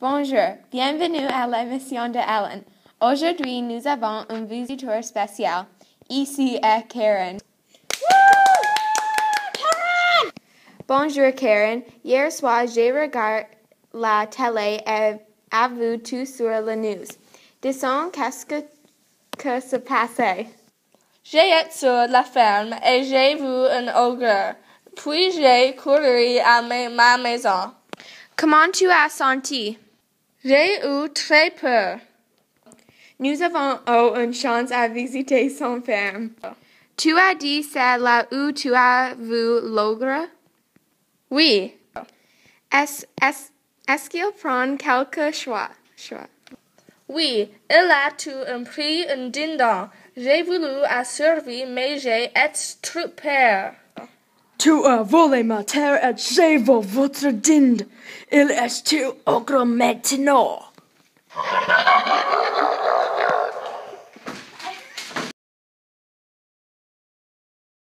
Bonjour, bienvenue à l'émission de Ellen. Aujourd'hui, nous avons un visiteur spécial. Ici est Karen. Karen! Bonjour Karen. Hier soir, j'ai regardé la télé et a vu tout sur la news. Dis-moi, qu'est-ce que se passait? J'ai été sur la ferme et j'ai vu un ogre. Puis j'ai couru à ma maison. Comment tu as senti? J'ai eu très peur. Nous avons eu une chance à visiter son ferme. Tu as dit c'est là où tu as vu l'ogre? Oui. Est-ce qu'il prend quelque choix? Oui, il a pris un dindon. J'ai voulu à survivre, mais j'ai été trop peur. Tu as volé ma terre et j'ai volé votre dinde. Il est tout ogre maintenant.